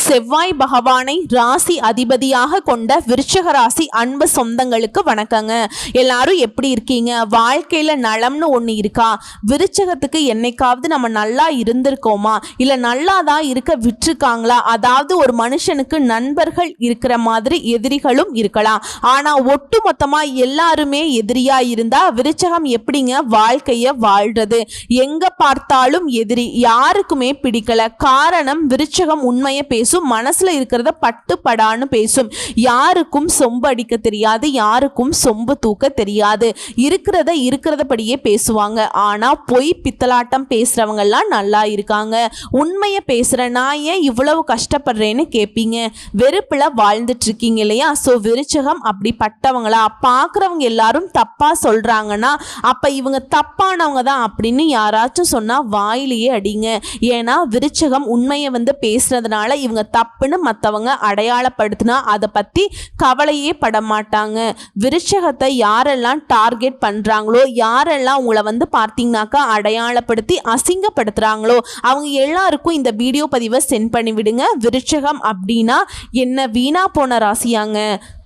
செவ்வாய் பகவானை ராசி அதிபதியாக கொண்ட விருச்சிக ராசி அன்பு சொந்தங்களுக்கு வணக்கங்க. எல்லாரும் எப்படி இருக்கீங்க? வாழ்க்கையில நலம்னு ஒண்ணு இருக்கா? விருச்சகத்துக்கு என்னைக்காவது நம்ம நல்லா இருந்திருக்கோமா, இல்ல நல்லா தான் இருக்க விட்டுருக்காங்களா? அதாவது ஒரு மனுஷனுக்கு நண்பர்கள் இருக்கிற மாதிரி எதிரிகளும் இருக்கலாம். ஆனா ஒட்டு மொத்தமா எல்லாருமே எதிரியா இருந்தா விருச்சகம் எப்படிங்க வாழ்க்கைய வாழ்றது? எங்க பார்த்தாலும் எதிரி, யாருக்குமே பிடிக்கல. காரணம் விருச்சகம் உண்மையை பேசும், மனசுல இருக்கிறத பட்டுப்படான்னு பேசும். யாருக்கும் சொம்பு அடிக்க தெரியாது, யாருக்கும் சொம்பு தூக்க தெரியாது. இருக்கிறதபடியே பேசுவாங்க. ஆனா பொய் பித்தலாட்டம் பேசுறவங்க எல்லாம் நல்லா இருக்காங்க. உண்மையை பேசுற நான் ஏன் இவ்வளவு கஷ்டப்படுறேன்னு கேட்பீங்க. வெறுப்புல வாழ்ந்துட்டு இருக்கீங்க இல்லையா? சோ விருச்சகம் அப்படிப்பட்டவங்களா? பாக்குறவங்க எல்லாரும் தப்பா சொல்றாங்கன்னா அப்ப இவங்க தப்பானவங்க தான் அப்படின்னு யாராச்சும் சொன்னா வாயிலேயே அடிங்க. ஏன்னா விருச்சகம் உண்மையை பேசுறதுனால இவங்க தப்புன்னு மற்றவங்க அடையாளப்படுத்தினா அதை பத்தி கவலையே பட மாட்டாங்க. விருச்சகத்தை யாரெல்லாம் டார்கெட் பண்றாங்களோ, யாரெல்லாம் உங்களை பார்த்தீங்கன்னாக்கா அடையாளப்படுத்தி அசிங்கப்படுத்துறாங்களோ அவங்க எல்லாருக்கும் இந்த வீடியோ பதிவை சென்ட் பண்ணி விடுங்க. விருச்சகம் அப்படின்னா என்ன வீணா போன ராசியாங்க?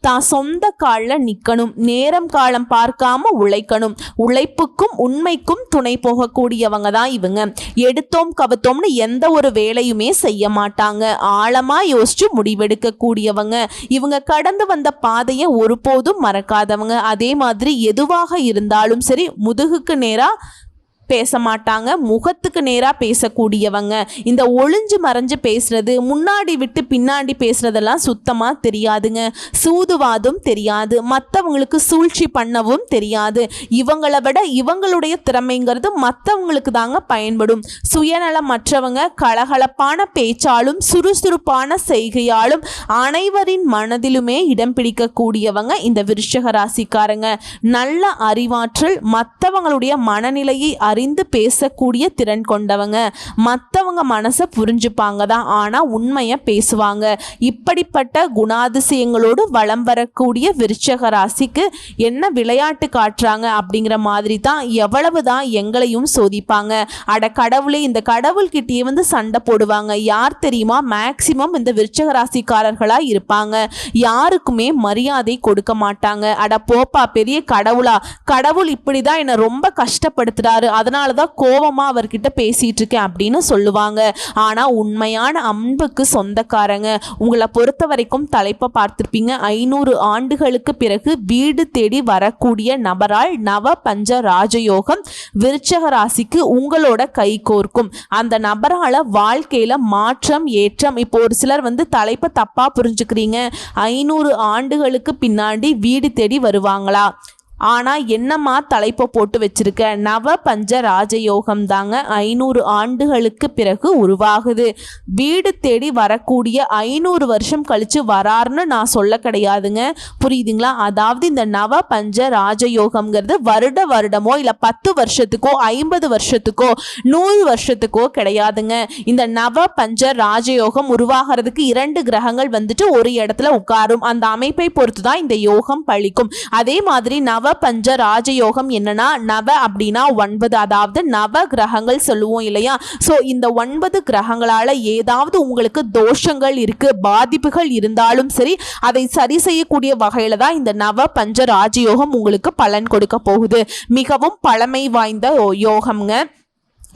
தான் சொந்த காலில் நிற்கணும், நேரம் காலம் பார்க்காம உழைக்கணும். உழைப்புக்கும் உண்மைக்கும் துணை போகக்கூடியவங்க தான் இவங்க. எடுத்தோம் கவுத்தோம்னு எந்த ஒரு வேலையுமே செய்ய மாட்டாங்க. ஆழமா யோசிச்சு முடிவெடுக்க கூடியவங்க இவங்க. கடந்து வந்த பாதையை ஒருபோதும் மறக்காதவங்க. அதே மாதிரி எதுவாக இருந்தாலும் சரி முதுகுக்கு நேரா பேச மாட்டாங்க, முகத்துக்கு நேராக பேசக்கூடியவங்க. இந்த ஒளிஞ்சு மறைஞ்சு பேசுறது, முன்னாடி விட்டு பின்னாடி பேசுறதெல்லாம் சுத்தமாக தெரியாதுங்க. சூதுவாதும் தெரியாது, மற்றவங்களுக்கு சூழ்ச்சி பண்ணவும் தெரியாது. இவங்களை விட இவங்களுடைய திறமைங்கிறது மற்றவங்களுக்கு தாங்க பயன்படும். சுயநலமற்றவங்க, கலகலப்பான பேச்சாலும் சுறுசுறுப்பான செய்கையாலும் அனைவரின் மனதிலுமே இடம் பிடிக்கக்கூடியவங்க இந்த விருச்சிக ராசிக்காரங்க. நல்ல அறிவாற்றல், மற்றவங்களுடைய மனநிலையை அறிந்து பேசக்கூடிய திறன் கொண்டவங்க. மற்றவங்க மனசை புரிஞ்சுப்பாங்க தான், ஆனா உண்மையை பேசுவாங்க. இப்படிப்பட்ட குணாதிசயங்களோடு வலம் வரக்கூடிய விருச்சிக ராசிக்கு என்ன விளையாட்டு காட்டுறாங்க அப்படிங்கிற மாதிரி தான் எவ்வளவுதான் எங்களையும் சோதிப்பாங்க. அட கடவுளே, இந்த கடவுள்கிட்டயே சண்டை போடுவாங்க. யார் தெரியுமா? மேக்சிமம் இந்த விருச்சிக ராசிக்காரர்களா இருப்பாங்க. யாருக்குமே மரியாதை கொடுக்க மாட்டாங்க. அட போப்பா பெரிய கடவுளா, கடவுள் இப்படிதான் என்ன ரொம்ப கஷ்டப்படுத்துறாரு, அதனாலதான் கோவமா அவர்கிட்ட பேசிட்டு இருக்கேன் அப்படின்னு சொல்லுவாங்க. ஆனா உண்மையான அன்புக்கு சொந்தக்காரங்க. உங்களை பொறுத்த வரைக்கும் தலைப்பை பார்த்திருப்பீங்க. 500 ஆண்டுகளுக்கு பிறகு வீடு தேடி வரக்கூடிய நபரால் நவ பஞ்ச ராஜயோகம் விருச்சிக ராசிக்கு உங்களோட கை கோர்க்கும். அந்த நபரால வாழ்க்கையில மாற்றம் ஏற்றம். இப்போ ஒரு சிலர் தலைப்பை தப்பா புரிஞ்சுக்கிறீங்க. 500 ஆண்டுகளுக்கு பின்னாடி வீடு தேடி வருவாங்களா? ஆனா என்னம்மா தலைப்பை போட்டு வச்சிருக்க? நவ பஞ்ச ராஜயோகம் தாங்க 500 ஆண்டுகளுக்கு பிறகு உருவாகுது. வீடு தேடி வரக்கூடிய 500 வருஷம் கழிச்சு வராருன்னு நான் சொல்ல கிடையாதுங்க, புரியுதுங்களா? அதாவது இந்த நவ பஞ்ச ராஜயோகம்ங்கிறது வருடமோ இல்ல 10 வருஷத்துக்கோ 50 வருஷத்துக்கோ 100 வருஷத்துக்கோ கிடையாதுங்க. இந்த நவ பஞ்ச ராஜயோகம் உருவாகிறதுக்கு 2 கிரகங்கள் ஒரு இடத்துல உட்காரும். அந்த அமைப்பை பொறுத்து தான் இந்த யோகம் பழிக்கும். அதே மாதிரி நவ பஞ்ச ராஜயோகம் என்னன்னா, நவ அப்படின்னா 9, அதாவது நவ கிரகங்கள் சொல்லுவோம் இல்லையா? சோ இந்த 9 கிரகங்களால ஏதாவது உங்களுக்கு தோஷங்கள் இருக்கு, பாதிப்புகள் இருந்தாலும் சரி அதை சரி செய்யக்கூடிய வகையில தான் இந்த நவ பஞ்ச ராஜயோகம் உங்களுக்கு பலன் கொடுக்க போகுது. மிகவும் பழமை வாய்ந்த யோகம்ங்க.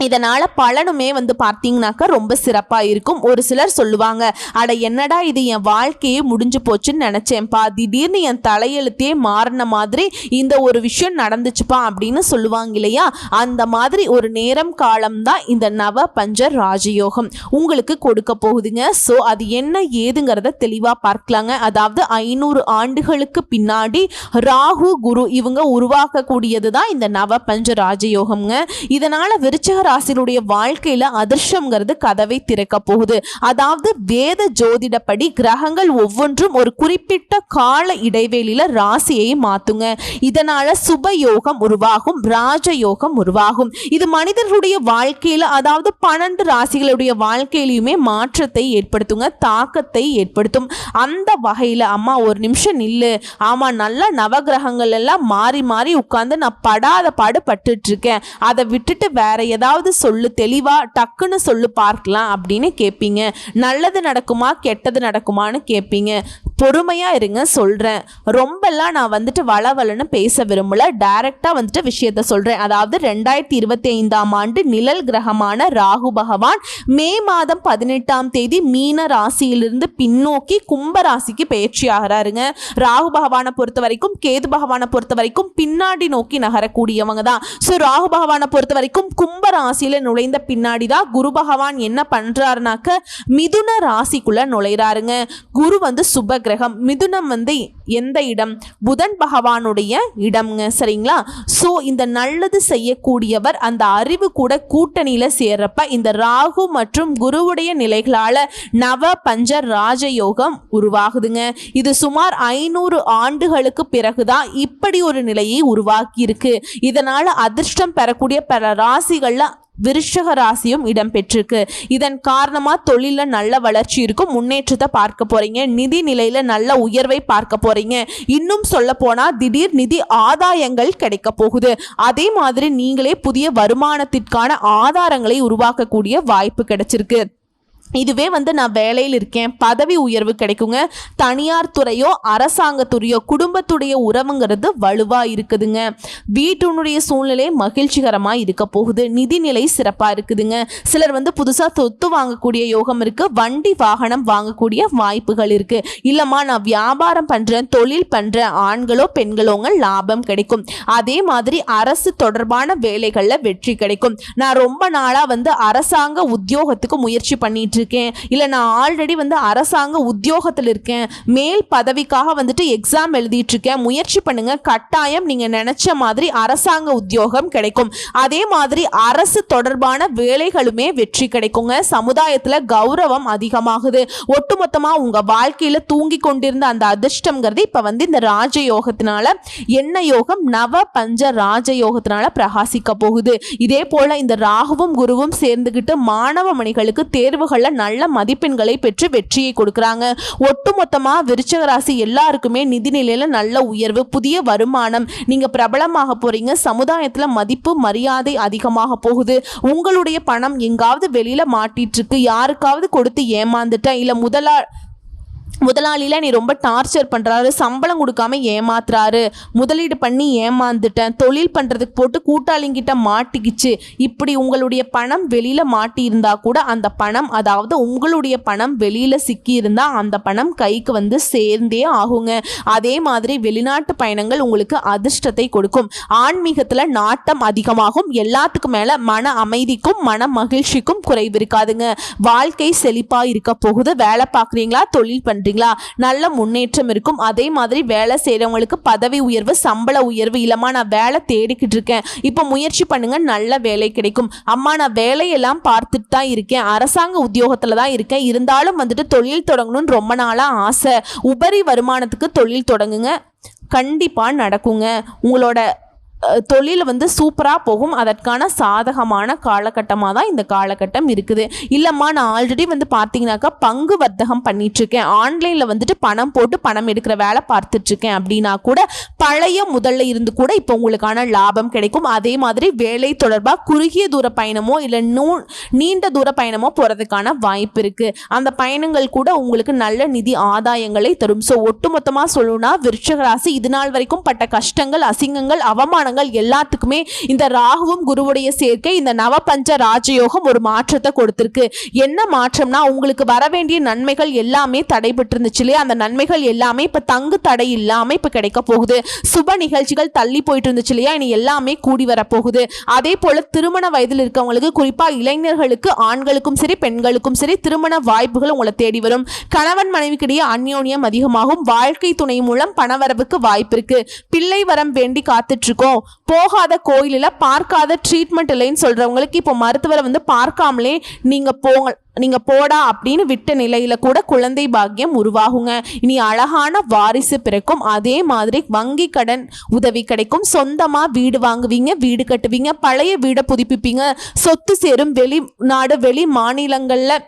இதனால பலனுமே பார்த்தீங்கன்னாக்கா ரொம்ப சிறப்பா இருக்கும். ஒரு சிலர் சொல்லுவாங்க, அட என்னடா இது, என் வாழ்க்கையே முடிஞ்சு போச்சுன்னு நினைச்சேன்ப்பா, திடீர்னு என் தலையெழுத்தே மாறின மாதிரி இந்த ஒரு விஷயம் நடந்துச்சுப்பா அப்படின்னு சொல்லுவாங்க இல்லையா? அந்த மாதிரி ஒரு நேரம் காலம் தான் இந்த நவ பஞ்ச ராஜயோகம் உங்களுக்கு கொடுக்க போகுதுங்க. ஸோ அது என்ன ஏதுங்கிறத தெளிவா பார்க்கலாங்க. அதாவது 500 ஆண்டுகளுக்கு பின்னாடி ராகு குரு இவங்க உருவாக்கக்கூடியது தான் இந்த நவ பஞ்ச ராஜயோகம்ங்க. இதனால விருச்சிக ராசியுடைய வாழ்க்கையில அதிர்ஷ்டம்ங்கிறது கதவை திறக்க போகுது. அதாவது வேத ஜோதிடப்படி கிரகங்கள் ஒவ்வொன்றும் ஒரு குறிப்பிட்ட கால இடைவெளியில ராசியை மாத்துங்க. இதனால சுப யோகம் உருவாகும், ராஜயோகம் உருவாகும். இது மனிதர்களுடைய வாழ்க்கையில, அதாவது 12 ராசிகளுடைய வாழ்க்கையிலுமே மாற்றத்தை ஏற்படுத்துங்க, தாக்கத்தை ஏற்படுத்தும். அந்த வகையில அம்மா ஒரு நிமிஷம் நில்லு, ஆமா நல்ல நவகிரகங்கள் எல்லாம் மாறி மாறி உட்கார்ந்து நான் படாத பாடு பட்டுட்டு இருக்கேன், அதை விட்டுட்டு வேற ஏதாவது ஏதாவது சொல்லு, தெளிவா டக்குன்னு சொல்லு பார்க்கலாம் அப்படின்னு கேட்பீங்க. நல்லது நடக்குமா கெட்டது நடக்குமான்னு கேட்பீங்க. பொறுமையா இருங்க, சொல்றேன். ரொம்பலாம் நான் வந்துட்டு வளவலன்னு பேச விரும்பல, டைரக்டா வந்துட்டு விஷயத்த சொல்றேன். அதாவது 2025ஆம் ஆண்டு நிழல் கிரகமான ராகு பகவான் மே மாதம் 18ஆம் தேதி மீன ராசியிலிருந்து பின்னோக்கி கும்ப ராசிக்கு பயிற்சி ஆகிறாருங்க. ராகு பகவானை பொறுத்த வரைக்கும், கேது பகவானை பொறுத்த வரைக்கும் பின்னாடி நோக்கி நகரக்கூடியவங்க தான். ஸோ ராகு பகவானை பொறுத்த வரைக்கும் கும்ப ராசியில நுழைந்த பின்னாடி தான் குரு பகவான் என்ன பண்றாருனாக்க மிதுன ராசிக்குள்ள நுழைறாருங்க. குரு வந்து சுப கிரகம், மிதுனம் வந்து எந்த இடம்? புதன் பகவானுடைய இடம்ங்க, சரிங்களா? ஸோ இந்த நல்லது செய்யக்கூடியவர் அந்த அறிவு கூட கூட்டணியில சேர்றப்ப இந்த ராகு மற்றும் குருவுடைய நிலைகளால நவ பஞ்ச ராஜயோகம் உருவாகுதுங்க. இது சுமார் 500 ஆண்டுகளுக்கு பிறகுதான் இப்படி ஒரு நிலையை உருவாக்கி இருக்கு. இதனால அதிர்ஷ்டம் பெறக்கூடிய பல ராசிகள்ல விருஷக ராசியும் இடம் பெற்றிருக்கு. இதன் காரணமா தொழில நல்ல வளர்ச்சி இருக்கும், முன்னேற்றத்தை பார்க்க போறீங்க. நிதி நிலையில நல்ல உயர்வை பார்க்க போறீங்க. இன்னும் சொல்ல போனா திடீர் நிதி ஆதாயங்கள் கிடைக்க போகுது. அதே மாதிரி நீங்களே புதிய வருமானத்திற்கான ஆதாரங்களை உருவாக்கக்கூடிய வாய்ப்பு கிடைச்சிருக்கு. இதுவே வந்து நான் வேலையில் இருக்கேன், பதவி உயர்வு கிடைக்குங்க. தனியார் துறையோ அரசாங்கத்துறையோ குடும்பத்துடைய உறவுங்கிறது வலுவா இருக்குதுங்க. வீட்டினுடைய சூழ்நிலை மகிழ்ச்சிகரமா இருக்க போகுது. நிதிநிலை சிறப்பா இருக்குதுங்க. சிலர் வந்து புதுசா சொத்து வாங்கக்கூடிய யோகம் இருக்கு, வண்டி வாகனம் வாங்கக்கூடிய வாய்ப்புகள் இருக்கு. இல்லம்மா நான் வியாபாரம் பண்றேன், தொழில் பண்றேன், ஆண்களோ பெண்களோங்க லாபம் கிடைக்கும். அதே மாதிரி அரசு தொடர்பான வேலைகள்ல வெற்றி கிடைக்கும். நான் ரொம்ப நாளா வந்து அரசாங்க உத்தியோகத்துக்கு முயற்சி பண்ணிட்டு இருக்கேன், இல்ல நான் ஆல்ரெடி வந்து அரசாங்க உத்தியோகத்தில் இருக்கேன், மேல் பதவிக்காக வந்துட்டு எக்ஸாம் எழுதிட்டு இருக்கேன், முயற்சி பண்ணுங்க, கட்டாயம் நீங்க நினைச்ச மாதிரி அரசாங்க உத்தியோகம் கிடைக்கும். அதே மாதிரி அரசு தொடர்பான வேலைகளுமே வெற்றி கிடைக்குங்க. சமுதாயத்துல கௌரவம் அதிகமாகுது. ஒட்டுமொத்தமா உங்க வாழ்க்கையில தூங்கி கொண்டிருந்த அந்த அதிர்ஷ்டம்ங்கிறது இப்ப வந்து இந்த ராஜயோகத்தினால, என்ன யோகம்? நவ பஞ்ச ராஜயோகத்தினால பிரகாசிக்க போகுது. இதே போல இந்த ராகுவும் குருவும் சேர்ந்துகிட்டு மாணவ மணிகளுக்கு தேர்வுகள் நல்ல மதிப்பெண்களை பெற்று வெற்றியை கொடுக்கறாங்க. ஒட்டுமொத்தமா விருச்சிக ராசி எல்லாருக்குமே நிதி நிலையில நல்ல உயர்வு, புதிய வருமானம், நீங்க பிரபலமாக போறீங்க, சமுதாயத்துல மதிப்பு மரியாதை அதிகமாக போகுது. உங்களுடைய பணம் எங்காவது வெளியில மாட்டிட்டு இருக்கு, யாருக்காவது கொடுத்து ஏமாந்துட்டேன், இல்ல முதலாளியில நீ ரொம்ப டார்ச்சர் பண்றாரு, சம்பளம் கொடுக்காம ஏமாத்துறாரு, முதலீடு பண்ணி ஏமாந்துட்டேன், தொழில் பண்றதுக்கு போட்டு கூட்டாளிங்கிட்ட மாட்டிக்கிச்சு, இப்படி உங்களுடைய பணம் வெளியில மாட்டி இருந்தா கூட அந்த பணம், அதாவது உங்களுடைய பணம் வெளியில சிக்கி இருந்தா அந்த பணம் கைக்கு வந்து சேர்ந்தே ஆகுங்க. அதே மாதிரி வெளிநாட்டு பயணங்கள் உங்களுக்கு அதிர்ஷ்டத்தை கொடுக்கும். ஆன்மீகத்துல நாட்டம் அதிகமாகும். எல்லாத்துக்கும் மேல மன அமைதிக்கும் மன மகிழ்ச்சிக்கும் குறைவு இருக்காதுங்க. வாழ்க்கை செழிப்பா இருக்க போகுது. வேலை பார்க்குறீங்களா, தொழில் பண்றீங்களா, நல்ல முன்னேற்றம் இருக்கும். அதே மாதிரி வேலை செய்யறவங்களுக்கு பதவி உயர்வு, சம்பள உயர்வு. இல்லம்மா நான் வேலை தேடிக்கிட்டு இருக்கேன், இப்போ முயற்சி பண்ணுங்க, நல்ல வேலை கிடைக்கும். அம்மா நான் வேலையெல்லாம் பார்த்துட்டு தான் இருக்கேன், அரசாங்க உத்தியோகத்துல தான் இருக்கேன், இருந்தாலும் வந்துட்டு தொழில் தொடங்கணும்னு ரொம்ப நாளா ஆசை, உபரி வருமானத்துக்கு தொழில் தொடங்குங்க, கண்டிப்பா நடக்குங்க. உங்களோட தொழில் வந்து சூப்பராக போகும். அதற்கான சாதகமான காலகட்டமாக தான் இந்த காலகட்டம் இருக்குது. இல்லைம்மா நான் ஆல்ரெடி வந்து பார்த்தீங்கன்னாக்கா பங்கு வர்த்தகம் பண்ணிகிட்ருக்கேன், ஆன்லைனில் வந்துட்டு பணம் போட்டு பணம் எடுக்கிற வேலை பார்த்துட்ருக்கேன் அப்படின்னா கூட பழைய முதல்ல இருந்து கூட இப்போ உங்களுக்கான லாபம் கிடைக்கும். அதே மாதிரி வேலை தொடர்பாக குறுகிய தூர பயணமோ இல்லை நீண்ட தூர பயணமோ போகிறதுக்கான வாய்ப்பு இருக்குது. அந்த பயணங்கள் கூட உங்களுக்கு நல்ல நிதி ஆதாயங்களை தரும். ஸோ ஒட்டுமொத்தமாக சொல்லணும்னா விருச்சிக ராசி இது நாள் வரைக்கும் பட்ட கஷ்டங்கள், அசிங்கங்கள், அவமானங்கள் எல்லாத்துக்குமே இந்த ராகுவும் குருவுடைய சேர்க்கை, இந்த நவபஞ்ச ராஜயோகம் ஒரு மாற்றத்தை கொடுத்திருக்கு. என்ன மாற்றம்னா உங்களுக்கு வர வேண்டிய நன்மைகள் எல்லாமே தடைபட்டு இருந்துச்சு இல்லையா, அந்த நன்மைகள் எல்லாமே இப்ப தங்கு தடை இல்லாம இப்ப கிடைக்க போகுது. சுப நிகழ்ச்சிகள் தள்ளி போயிட்டு இருந்துச்சு இல்லையா, இனி எல்லாமே கூடி வரப்போகுது. அதே போல திருமண வயதில் இருக்கவங்களுக்கு, குறிப்பா இளைஞர்களுக்கு, ஆண்களுக்கும் சரி பெண்களுக்கும் சரி திருமண வாய்ப்புகள் உங்களை தேடி வரும். கணவன் மனைவிக்கிடையே அந்யோன்யம் அதிகமாகும். வாழ்க்கை துணை மூலம் பணவரவுக்கு வாய்ப்பு இருக்கு. பிள்ளை வரம் வேண்டி காத்துட்டு இருக்கோம், போகாத கோயிலில் பார்க்காத ட்ரீட்மெண்ட் இல்லைன்னு சொல்றவங்களுக்கு இப்போ மருத்துவரை வந்து பார்க்காமலே நீங்க போடா அப்படின்னு விட்ட நிலையில கூட குழந்தை பாக்கியம் உருவாகுங்க. இனி அழகான வாரிசு பிறக்கும். அதே மாதிரி வங்கி கடன் உதவி கிடைக்கும். சொந்தமா வீடு வாங்குவீங்க, வீடு கட்டுவீங்க, பழைய வீடை புதுப்பிப்பீங்க, சொத்து சேரும். வெளிநாடு வெளி மாநிலங்கள்ல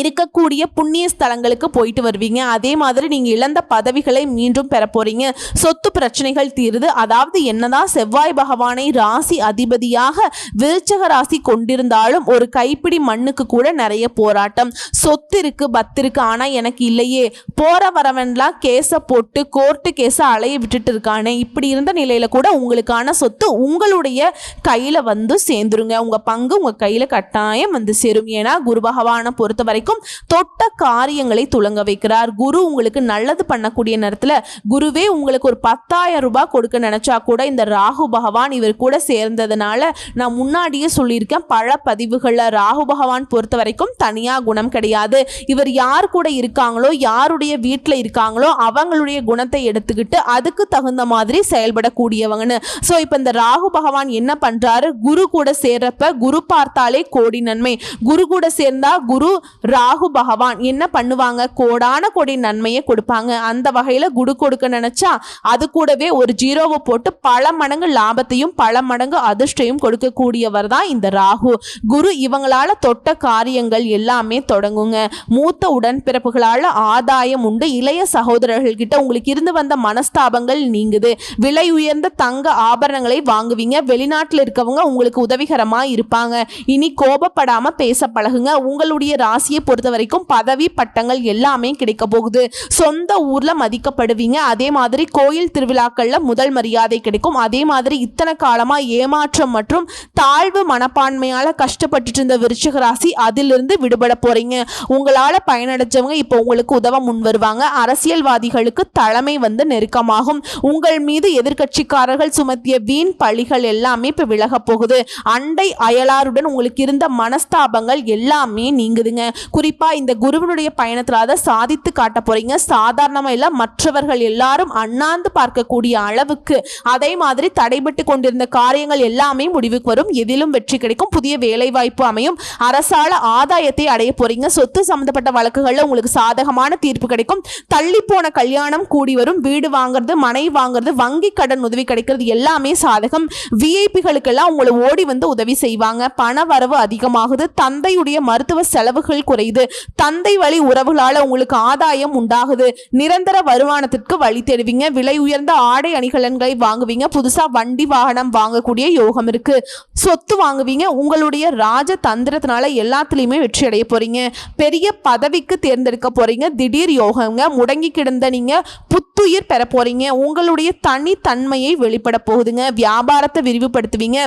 இருக்கக்கூடிய புண்ணிய ஸ்தலங்களுக்கு போயிட்டு வருவீங்க. அதே மாதிரி நீங்க இழந்த பதவிகளை மீண்டும் பெற போறீங்க. சொத்து பிரச்சனைகள் தீருது. அதாவது என்னதான் செவ்வாய் பகவானை ராசி அதிபதியாக விருச்சக ராசி கொண்டிருந்தாலும் ஒரு கைப்பிடி மண்ணுக்கு கூட நிறைய போராட்டம். சொத்து இருக்கு, பத்து இருக்கு, ஆனா எனக்கு இல்லையே, போற வரவன்லாம் கேஸ போட்டு கோர்ட்டு கேஸ அலைய விட்டுட்டு இருக்கானே, இப்படி இருந்த நிலையில கூட உங்களுக்கான சொத்து உங்களுடைய கையில வந்து சேர்ந்துருங்க. உங்க பங்கு உங்க கையில கட்டாயம் வந்து சேரும். ஏன்னா குரு பகவானை பொறுத்த வரைக்கும் தொட்ட காரியங்களை துலங்க வைக்கிறார். குரு உங்களுக்கு நல்லது பண்ணக்கூடிய நேரத்துல குருவே உங்களுக்கு ஒரு 10,000 ரூபாய் கொடுக்க நினைச்சா கூட இந்த ராகு பகவான் இவர் கூட சேர்ந்ததுனால, நான் முன்னாடியே சொல்லியிருக்கேன் பல பதிவுகள்ல, ராகு பகவான் பொறுத்த வரைக்கும் தனியா குணம் கிடையாது. இவர் யார் கூட இருக்காங்களோ, யாருடைய வீட்டில் இருக்காங்களோ அவங்களுடைய குணத்தை எடுத்துக்கிட்டு அதுக்கு தகுந்த மாதிரி செயல்படக்கூடியவங்கன்னு. ஸோ இப்போ இந்த ராகு பகவான் என்ன பண்றாரு, குரு கூட சேர்றப்ப குரு பார்த்தாலே கோடி நன்மை. குரு கூட சேர்ந்தா குரு ராகு பகவான் என்ன பண்ணுவாங்க, கோடான கோடி நன்மையை கொடுப்பாங்க. அந்த வகையில குரு கொடுக்க நினைச்சா அது கூடவே ஒரு ஜீரோவை போட்டு பல மடங்கு லாபத்தையும் பல மடங்கு அதிர்ஷ்டையும் கொடுக்கக்கூடியவர் தான் இந்த ராகு. குரு இவங்களால தொட்ட காரியங்கள் எல்லாமே தொடங்குங்க. மூத்த உடன்பிறப்புகளால ஆதாயம் உண்டு. இளைய சகோதரர்கள் கிட்ட உங்களுக்கு இருந்து வந்த மனஸ்தாபங்கள் நீங்குது. விலை உயர்ந்த தங்க ஆபரணங்களை வாங்குவீங்க. வெளிநாட்டில் இருக்கவங்க உங்களுக்கு உதவிகரமா இருப்பாங்க. இனி கோபப்படாம பேச பழகுங்க. உங்களுடைய ராசியை பொறுத்த வரைக்கும் பதவி பட்டங்கள் எல்லாமே கிடைக்க போகுது. சொந்த ஊர்ல மதிக்கப்படுவீங்க. அதே மாதிரி கோயில் திருவிழாக்கள்ல முதல் மரியாதை கிடைக்கும். அதே மாதிரி இத்தனை காலமா ஏமாற்றம் மற்றும் தாழ்வு மனப்பான்மையால கஷ்டப்பட்டு இருந்த விருச்சிக ராசி அதிலிருந்து விடுபட போறீங்க. உங்களால பயனடைஞ்சவங்க இப்போ உங்களுக்கு உதவ முன் வருவாங்க. அரசியல்வாதிகளுக்கு தலைமை வந்து நெருக்கமாகும். உங்கள் மீது எதிர்கட்சிக்காரர்கள் சுமத்திய வீண் பழிகள் எல்லாமே இப்ப விலக போகுது. அண்டை அயலாருடன் உங்களுக்கு இருந்த மனஸ்தாபங்கள் எல்லாமே நீங்குதுங்க. குறிப்பா இந்த குருவனுடைய பயணத்துல அதை சாதித்து காட்ட போறீங்க. சாதாரணமா இல்ல, மற்றவர்கள் எல்லாரும் அண்ணாந்து பார்க்கக்கூடிய அளவுக்கு. அதே மாதிரி தடைபட்டு கொண்டிருந்த காரியங்கள் எல்லாமே முடிவுக்கு வரும். எதிலும் வெற்றி கிடைக்கும். புதிய வேலை வாய்ப்பு அமையும். அரசால ஆதாயத்தை அடைய போறீங்க. சொத்து சம்பந்தப்பட்ட வழக்குகள்ல உங்களுக்கு சாதகமான தீர்ப்பு கிடைக்கும். தள்ளி போன கல்யாணம் கூடி வரும். வீடு வாங்குறது, மனை வாங்குறது, வங்கி கடன் உதவி கிடைக்கிறது எல்லாமே சாதகம். விஐபிகளுக்கெல்லாம் உங்களை ஓடி வந்து உதவி செய்வாங்க. பண வரவு அதிகமாகுது. தந்தையுடைய மருத்துவ செலவுகள் குறையுது. தந்தை வழி உறவுகளால உங்களுக்கு ஆதாயம் உண்டாகுது. நிரந்தர வருமானத்திற்கு வழி தேடுவீங்க. விலை உயர்ந்த ஆடை அணிகலன்களை வாங்குவீங்க. புதுசா வண்டி வாகனம் வாங்கக்கூடிய யோகம் இருக்கு. சொத்து வாங்குவீங்க. உங்களுடைய ராஜ தந்திரத்தினால எல்லாத்துலயுமே வெற்றி அடைய போறீங்க. பெரிய பதவிக்கு தேர்ந்தெடுக்க போறீங்க. திடீர் யோகங்க. முடங்கி கிடந்த நீங்க புத்துயிர் பெற போறீங்க. உங்களுடைய தனித்தன்மையை வெளிப்பட போகுதுங்க. வியாபாரத்தை விரிவுபடுத்துவீங்க.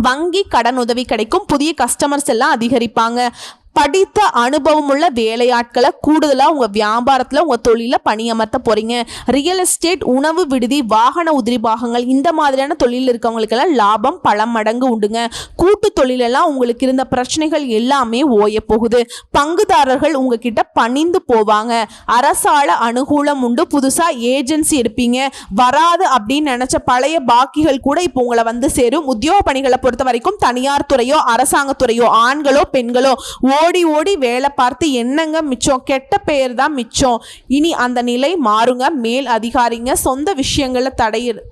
வங்கி கடன் உதவி கிடைக்கும். புதிய கஸ்டமர்ஸ் எல்லாம் அதிகரிப்பாங்க. படித்த அனுபவம் உள்ள வேலையாட்களை கூடுதலாக உங்கள் வியாபாரத்தில் உங்கள் தொழிலில் பணியமர்த்த போகிறீங்க. ரியல் எஸ்டேட், உணவு விடுதி, வாகன உதிரி பாகங்கள் இந்த மாதிரியான தொழில் இருக்கவங்களுக்கெல்லாம் லாபம் பல மடங்கு உண்டுங்க. கூட்டு தொழிலெல்லாம் உங்களுக்கு இருந்த பிரச்சனைகள் எல்லாமே ஓய போகுது. பங்குதாரர்கள் உங்ககிட்ட பணிந்து போவாங்க. அரசால அனுகூலம் உண்டு. புதுசாக ஏஜென்சி எடுப்பீங்க. வராது அப்படின்னு நினச்ச பழைய பாக்கிகள் கூட இப்போ உங்களை வந்து சேரும். உத்தியோக பணிகளை பொறுத்த வரைக்கும் தனியார் துறையோ அரசாங்கத்துறையோ ஆண்களோ பெண்களோ ஓடி ஓடி வேலை பார்த்து என்னங்க மிச்சம், கெட்ட பெயர் தான் மிச்சம். இனி அந்த நிலை மாறுங்க. மேல் அதிகாரிங்க சொந்த விஷயங்களை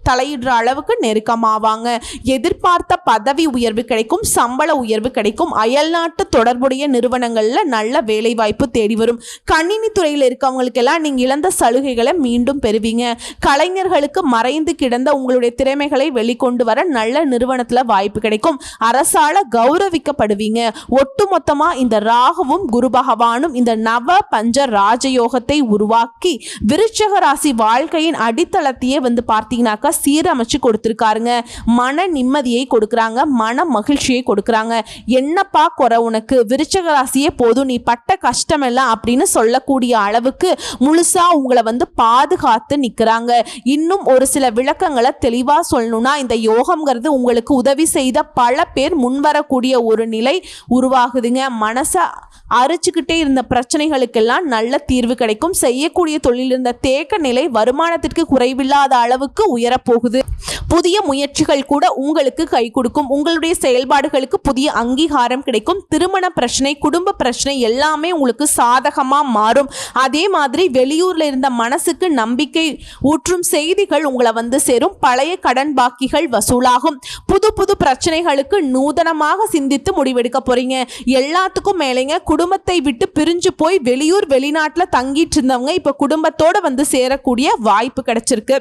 தலையிடுற அளவுக்கு நெருக்கமாவாங்க. எதிர்பார்த்த பதவி உயர்வு கிடைக்கும். சம்பள உயர்வு கிடைக்கும். அயல்நாட்டு தொடர்புடைய நிறுவனங்கள்ல நல்ல வேலை வாய்ப்பு தேடி வரும். கணினி துறையில் இருக்கவங்களுக்கெல்லாம் நீங்க இழந்த சலுகைகளை மீண்டும் பெறுவீங்க. கலைஞர்களுக்கு மறைந்து கிடந்த உங்களுடைய திறமைகளை வெளிக்கொண்டு வர நல்ல நிறுவனத்துல வாய்ப்பு கிடைக்கும். அரசால கௌரவிக்கப்படுவீங்க. ஒட்டுமொத்தமா இந்த ராகுவும் குரு பகவானும் இந்த நவ பஞ்ச ராஜயோகத்தை உருவாக்கி விருச்சிக ராசி வாழ்க்கையின் அடித்தளத்தையே வந்து பார்த்தீங்கன்னாக்கா சீரமைச்சு கொடுத்துருக்காருங்க. மன நிம்மதியை கொடுக்குறாங்க. மன மகிழ்ச்சியை கொடுக்குறாங்க. என்னப்பா குறை உனக்கு, விருச்சிக ராசியே போதும், நீ பட்ட கஷ்டம் எல்லாம் அப்படின்னு சொல்லக்கூடிய அளவுக்கு முழுசா உங்களை வந்து பாதுகாத்து நிற்கிறாங்க. இன்னும் ஒரு சில விளக்கங்களை தெளிவா சொல்லணும்னா, இந்த யோகம்ங்கிறது உங்களுக்கு உதவி செய்த பல பேர் முன்வரக்கூடிய ஒரு நிலை உருவாகுதுங்க. மனசை அரிச்சுக்கிட்டே இருந்த பிரச்சனைகளுக்கெல்லாம் நல்ல தீர்வு கிடைக்கும். செய்யக்கூடிய தொழில் இருந்த தேக்க நிலை வருமானத்திற்கு குறைவில்லாத அளவுக்கு உயரப்போகுது. புதிய முயற்சிகள் கூட உங்களுக்கு கை கொடுக்கும். உங்களுடைய செயல்பாடுகளுக்கு புதிய அங்கீகாரம் கிடைக்கும். திருமண பிரச்சனை, குடும்ப பிரச்சனை எல்லாமே உங்களுக்கு சாதகமா மாறும். அதே மாதிரி வெளியூர்ல இருந்த மனசுக்கு நம்பிக்கை ஊற்றும் செய்திகள் உங்களை வந்து சேரும். பழைய கடன் பாக்கிகள் வசூலாகும். புது புது பிரச்சனைகளுக்கு நூதனமாக சிந்தித்து முடிவெடுக்க போறீங்க. எல்லாத்துக்கும் அதுக்கும் மேலேங்க குடும்பத்தை விட்டு பிரிஞ்சு போய் வெளியூர் வெளிநாட்டில் தங்கிட்டு இருந்தவங்க இப்போ குடும்பத்தோட வந்து சேரக்கூடிய வாய்ப்பு கிடைச்சிருக்கு.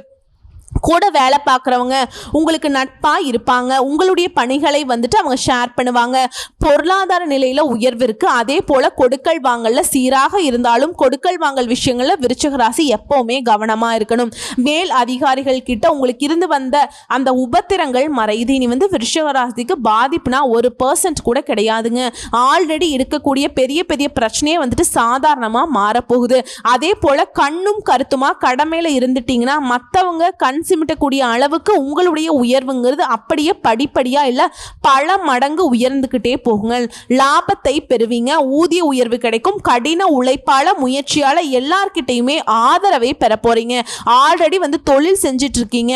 கூட வேலை பார்க்குறவங்க உங்களுக்கு நட்பாக இருப்பாங்க. உங்களுடைய பணிகளை வந்துட்டு அவங்க ஷேர் பண்ணுவாங்க. பொருளாதார நிலையில் உயர்வு இருக்குது. அதே போல் கொடுக்கல் வாங்கல சீராக இருந்தாலும் கொடுக்கல் வாங்கல் விஷயங்களில் விருச்சிக ராசி எப்போவுமே கவனமாக இருக்கணும். மேல் அதிகாரிகள் கிட்ட உங்களுக்கு இருந்து வந்த அந்த உபத்திரங்கள் மறையுது. இனி வந்து விருச்சிக ராசிக்கு பாதிப்புனா 1% கூட கிடையாதுங்க. ஆல்ரெடி இருக்கக்கூடிய பெரிய பெரிய பிரச்சனையே வந்துட்டு சாதாரணமாக மாறப்போகுது. அதே போல் கண்ணும் கருத்துமா கடமையில் இருந்துட்டீங்கன்னா மற்றவங்க கண் சிமிட்டக்கூடிய அளவுக்கு உங்களுடைய உயர்வுங்கிறது அப்படியே படிப்படியா இல்ல பல மடங்கு உயர்ந்துகிட்டே போகுங்க. லாபத்தை பெறுவீங்க. ஊதிய உயர்வு கிடைக்கும். கடின உழைப்பால முயற்சியால எல்லார்கிட்டையுமே ஆதரவை பெற போறீங்க. ஆல்ரெடி வந்து தொழில் செஞ்சிட்டு இருக்கீங்க,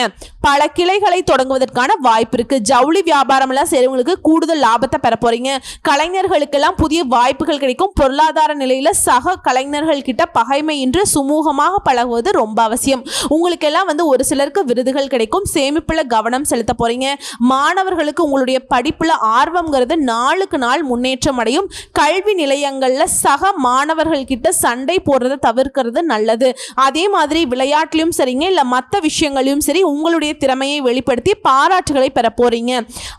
பல கிளைகளை தொடங்குவதற்கான வாய்ப்பு இருக்கு. ஜவுளி வியாபாரம் எல்லாம் செய்றவங்களுக்கு கூடுதல் லாபத்தை பெற போறீங்க. கலைஞர்களுக்கெல்லாம் புதிய வாய்ப்புகள் கிடைக்கும். பொருளாதார நிலையில சக கலைஞர்கள் கிட்ட பகைமையின்றி சுமூகமாக பழகுவது ரொம்ப அவசியம். உங்களுக்கு எல்லாம் வந்து ஒரு சிலருக்கு விருதுகள் கிடைக்கும். சேமிப்புல கவனம் செலுத்த போறீங்க. மாணவர்களுக்கு உங்களுடைய படிப்புல ஆர்வம்ங்கிறது நாளுக்கு நாள் முன்னேற்றம் அடையும். கல்வி நிலையங்கள்ல சக மாணவர்கள் கிட்ட சண்டை போடுறதை தவிர்க்கிறது நல்லது. அதே மாதிரி விளையாட்டிலும் சரிங்க இல்ல மற்ற விஷயங்களையும் சரி உங்களுடைய திறமையை வெளிப்படுத்தி பாராட்டுகளை பெற போறீங்க.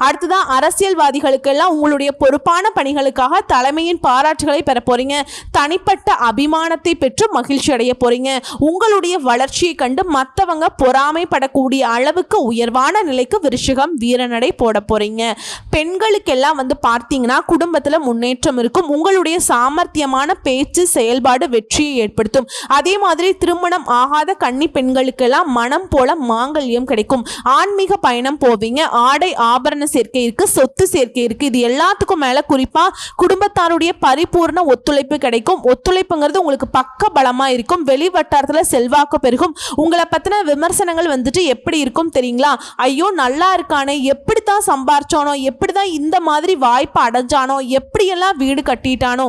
அடுத்ததான் அரசியல்வாதிகளுக்கு எல்லாம் உங்களுடைய பொறுப்பான பணிகளுக்காக தலைமையின் பாராட்டுகளை பெற போறீங்க. தனிப்பட்ட அபிமானத்தை பெற்று மகிழ்ச்சி அடைய போறீங்க. உங்களுடைய வளர்ச்சியை கண்டு மற்றவங்க பொறாமை படக்கூடிய அளவுக்கு உயர்வான நிலைக்கு விருச்சிகம் வீரநடை போட போறீங்க. பெண்களுக்கெல்லாம் வந்து பார்த்தீங்கன்னா குடும்பத்தில் முன்னேற்றம் இருக்கும். உங்களுடைய சாமர்த்தியமான பேச்சு செயல்பாடு வெற்றியை ஏற்படுத்தும். அதே மாதிரி திருமணம் ஆகாத கன்னி பெண்களுக்கெல்லாம் மனம் போல மாங்கல்யம் கிடைக்கும். ஆன்மீக பயணம் போவீங்க. ஆடை ஆபரண சேர்க்கை இருக்கு, சொத்து சேர்க்கை இருக்கு. இது எல்லாத்துக்கும் மேல குறிப்பா குடும்பத்தாருடைய பரிபூர்ண ஒத்துழைப்பு கிடைக்கும். ஒத்துழைப்புங்கிறது உங்களுக்கு பக்க பலமா இருக்கும். வெளி வட்டாரத்தில் செல்வாக்கு பெருகும். உங்களை பத்தின விமர்சனங்கள் வந்துட்டு எப்படி இருக்கும் தெரியுங்களா? ஐயோ நல்லா இருக்கானே, எப்படித்தான் சம்பாரிச்சானோ, எப்படிதான் இந்த மாதிரி வாய்ப்பு அடைஞ்சானோ, எப்படியெல்லாம் வீடு கட்டிட்டானோ,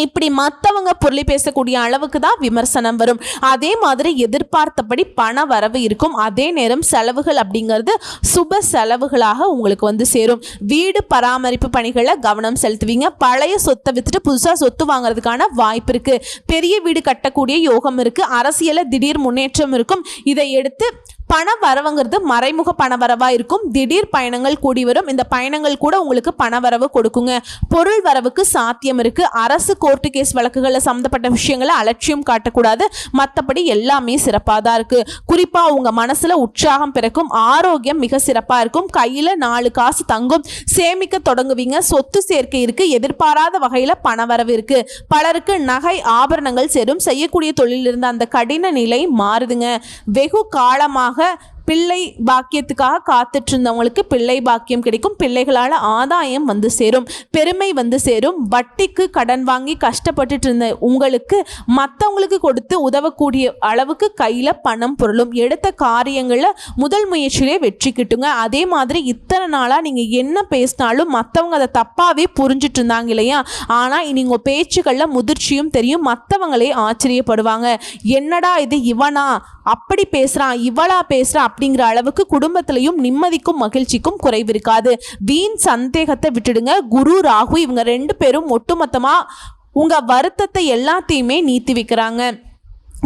இப்படி மற்றவங்க பொருளை பேசக்கூடிய அளவுக்கு தான் விமர்சனம் வரும். அதே மாதிரி எதிர்பார்த்தபடி பண வரவு இருக்கும். அதே நேரம் செலவுகள் அப்படிங்கிறது சுப செலவுகளாக உங்களுக்கு வந்து சேரும். வீடு பராமரிப்பு பணிகளை கவனம் செலுத்துவீங்க. பழைய சொத்தை வித்துட்டு புதுசாக சொத்து வாங்குறதுக்கான வாய்ப்பு இருக்கு. பெரிய வீடு கட்டக்கூடிய யோகம் இருக்கு. அரசியல திடீர் முன்னேற்றம் இருக்கும். இதை எடுத்து பண வரவுங்கிறது மறைமுக பண வரவா இருக்கும். திடீர் பயணங்கள் கூடி வரும். இந்த பயணங்கள் கூட உங்களுக்கு பண வரவு கொடுக்குங்க. பொருள் வரவுக்கு சாத்தியம் இருக்கு. அரசு கோர்ட்டு கேஸ் வழக்குகளில் சம்மந்தப்பட்ட விஷயங்களை அலட்சியம் காட்டக்கூடாது. மற்றபடி எல்லாமே சிறப்பாக தான் இருக்கு. குறிப்பா உங்க மனசுல உற்சாகம் பிறக்கும். ஆரோக்கியம் மிக சிறப்பா இருக்கும். கையில 4 காசு தங்கும். சேமிக்க தொடங்குவீங்க. சொத்து சேர்க்கை இருக்கு. எதிர்பாராத வகையில பண வரவு இருக்கு. பலருக்கு நகை ஆபரணங்கள் சேரும். செய்யக்கூடிய தொழில் இருந்த அந்த கடின நிலை மாறுதுங்க. வெகு காலமாக பிள்ளை பாக்கியத்துக்காக காத்துட்டு இருந்தவங்களுக்கு பிள்ளை பாக்கியம் கிடைக்கும். பிள்ளைகளால் ஆதாயம் வந்து சேரும். பெருமை வந்து சேரும். வட்டிக்கு கடன் வாங்கி கஷ்டப்பட்டுட்டு இருந்த உங்களுக்கு மற்றவங்களுக்கு கொடுத்து உதவக்கூடிய அளவுக்கு கையில் பணம் பொருளும். எடுத்த காரியங்களில் முதல் முயற்சியிலே வெற்றி கிட்டுங்க. அதே மாதிரி இத்தனை நாளாக நீங்கள் என்ன பேசினாலும் மற்றவங்க அதை தப்பாகவே புரிஞ்சிட்டு இருந்தாங்க இல்லையா? ஆனால் இனி உங்கள் பேச்சுக்களில் முதிர்ச்சியும் தெரியும். மற்றவங்களே ஆச்சரியப்படுவாங்க. என்னடா இது, இவனா அப்படி பேசுகிறான், இவளா பேசுகிறா அப்படிங்கிற அளவுக்கு குடும்பத்திலையும் நிம்மதிக்கும் மகிழ்ச்சிக்கும் குறைவு இருக்காது. வீண் சந்தேகத்தை விட்டுடுங்க. குரு ராகு இவங்க 2 பேரும் ஒட்டுமொத்தமா உங்க வருத்தத்தை எல்லாத்தையுமே நீத்தி வைக்கிறாங்க.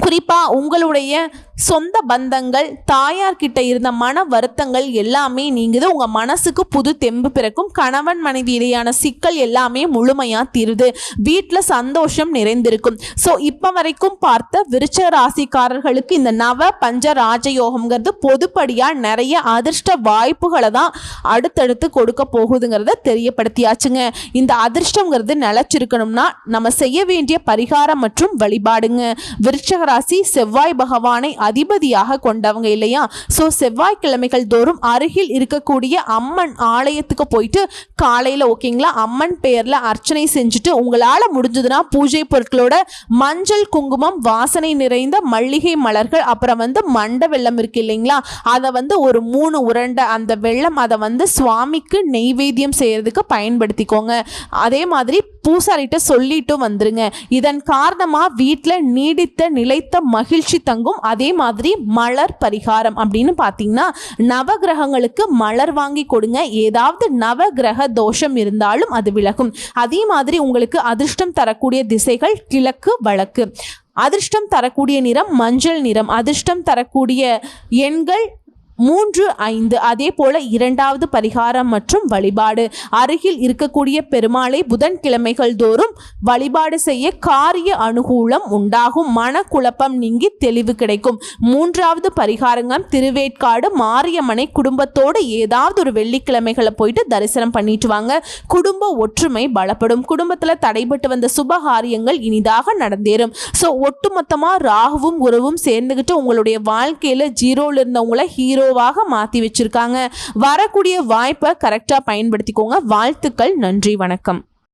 குறிப்பா உங்களுடைய சொந்த பந்தங்கள், தாயார்கிட்ட இருந்த மன வருத்தங்கள் எல்லாமே நீங்குது. உங்க மனசுக்கு புது தெம்பு பிறக்கும். கணவன் மனைவி இடையான சிக்கல் எல்லாமே முழுமையா தீருது. வீட்டுல சந்தோஷம் நிறைந்திருக்கும். ஸோ இப்ப வரைக்கும் பார்த்த விருச்சிக ராசிக்காரர்களுக்கு இந்த நவ பஞ்ச ராஜயோகம்ங்கிறது பொதுப்படியா நிறைய அதிர்ஷ்ட வாய்ப்புகளை தான் அடுத்தடுத்து கொடுக்க போகுதுங்கிறத தெரியப்படுத்தியாச்சுங்க. இந்த அதிர்ஷ்டங்கிறது நிலைச்சிருக்கணும்னா நம்ம செய்ய வேண்டிய பரிகாரம் மற்றும் வழிபாடுங்க. விருச்சிக ராசி செவ்வாய் பகவானை அதிபதியாக கொண்டவங்க இல்லையா? ஸோ செவ்வாய்க்கிழமைகள் தோறும் அருகில் இருக்கக்கூடிய அம்மன் ஆலயத்துக்கு போயிட்டு காலையில் ஓகேங்களா அம்மன் பெயர்ல அர்ச்சனை செஞ்சுட்டு உங்களால் முடிஞ்சதுன்னா பூஜை பொருட்களோட மஞ்சள் குங்குமம் வாசனை நிறைந்த மல்லிகை மலர்கள் அப்புறம் வந்து மண்ட வெல்லம் இருக்கு இல்லைங்களா, அதை வந்து ஒரு 3 உருண்டை அந்த வெல்லம் அதை வந்து சுவாமிக்கு நெய்வேத்தியம் செய்யறதுக்கு பயன்படுத்திக்கோங்க. அதே மாதிரி பூசாரிட்ட சொல்லிட்டு வந்துருங்க. இதன் காரணமா வீட்டில் நீடித்த நிலைத்த மகிழ்ச்சி தங்கும். அதே மாதிரி மலர் பரிகாரம் அப்படின்னு பார்த்தீங்கன்னா நவகிரகங்களுக்கு மலர் வாங்கி கொடுங்க. ஏதாவது நவகிரக தோஷம் இருந்தாலும் அது விலகும். அதே மாதிரி உங்களுக்கு அதிர்ஷ்டம் தரக்கூடிய திசைகள் கிழக்கு, வடக்கு. அதிர்ஷ்டம் தரக்கூடிய நிறம் மஞ்சள் நிறம். அதிர்ஷ்டம் தரக்கூடிய எண்கள் 3, 5. அதே போல இரண்டாவது பரிகாரம் மற்றும் வழிபாடு, அருகில் இருக்கக்கூடிய பெருமாளை புதன்கிழமைகள் தோறும் வழிபாடு செய்ய காரிய அனுகூலம் உண்டாகும், மனக்குழப்பம் நீங்கி தெளிவு கிடைக்கும். மூன்றாவது பரிகாரங்கள் திருவேற்காடு மாரியம்மனை குடும்பத்தோடு ஏதாவது ஒரு வெள்ளிக்கிழமைகளை போயிட்டு தரிசனம் பண்ணிட்டு வாங்க. குடும்ப ஒற்றுமை பலப்படும். குடும்பத்தில் தடைபட்டு வந்த சுபகாரியங்கள் இனிதாக நடந்தேறும். ஸோ ஒட்டுமொத்தமாக ராகுவும் குருவும் சேர்ந்துக்கிட்டு உங்களுடைய வாழ்க்கையில் ஜீரோவில் இருந்தவங்களை ஹீரோ மாத்தி வச்சிருக்காங்க. வரக்கூடிய வாய்ப்பை கரெக்டா பயன்படுத்திக்கோங்க. வாழ்த்துக்கள். நன்றி, வணக்கம்.